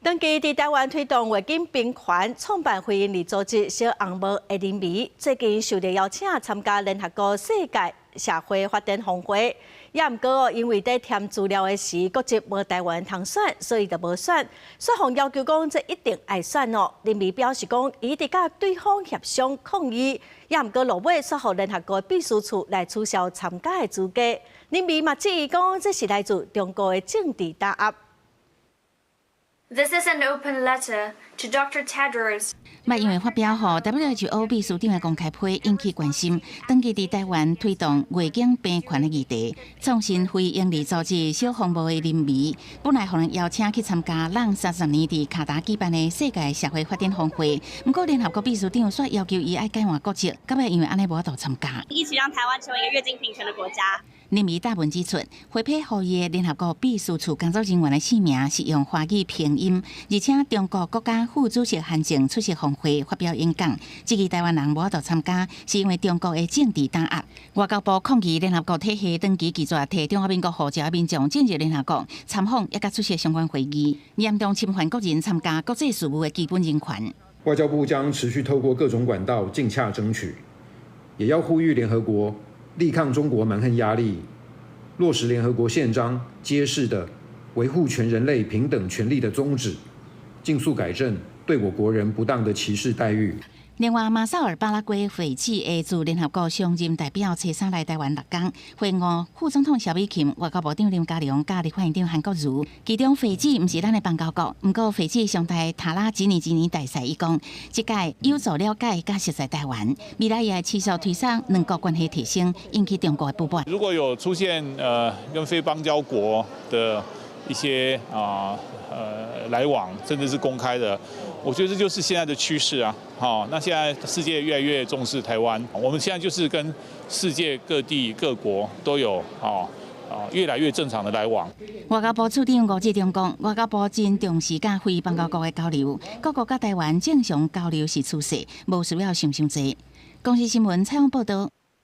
长期伫台湾推动环境平权，创办非营利组织小红帽的林美，最近受到邀请参加联合国世界社会发展峰会，也毋过因为在填资料的时，国籍无台湾通选，所以就无选。选方要求讲，这一定爱选哦。林美表示讲，伊伫甲对方协商抗议，也毋过落尾说互联合国秘书处来取消参加的资格。林美嘛质疑讲，这是来自中国的政治打压。This is an open letter to Dr. Tedros. 嘛，因为发表后 WHO 秘书长的公开批引起关心，长期伫台湾推动环境平权的议题，创新非营利组织小红帽的林美，本来互人邀请去参加咱30年伫卡达举办的世界社会发展峰会，不过联合国秘书长却要求伊爱改换国籍，到尾因为安尼无法度参加。一起让台湾成为一个月经平权的国家。林美大文指出，回批予伊的联合国秘书处工作人员的姓名是用华语拼音，而且中国国家副主席韩正出席峰会发表演讲，质疑台湾人无法度参加，是因为中国的政治打压。外交部抗议联合国体系长期拒绝替中华民国号召民众进入联合国参访，也甲出席相关会议，严重侵犯国人参加国际事务的基本人权。外交部将持续透过各种管道尽洽争取，也要呼吁联合国力抗中国蛮横压力，落实联合国宪章揭示的维护全人类平等权利的宗旨，尽速改正对我国人不当的歧视待遇。另外，马绍尔巴拉圭会期的驻联合国常任代表车三来台湾6天，会晤副总统萧美琴、外交部长林佳龙、甲立法院长韩国瑜。其中，斐济毋是咱的邦交国，不过斐济上台塔拉吉尼大使伊讲，这届有助了解甲熟悉台湾，未来也持续推动两国关系提升，引起中国的不满。如果有出现跟非邦交国的一些来往，甚至是公开的，我觉得这就是现在的趋势啊。好，那现在世界越来越重视台湾，我们现在就是跟世界各地各国都有越来越正常的来往。外交部处长吴志忠讲，外交部真重视甲非邦交国的交流，各国甲台湾正常交流是趋势，无需要想伤济。公视新闻采访报道。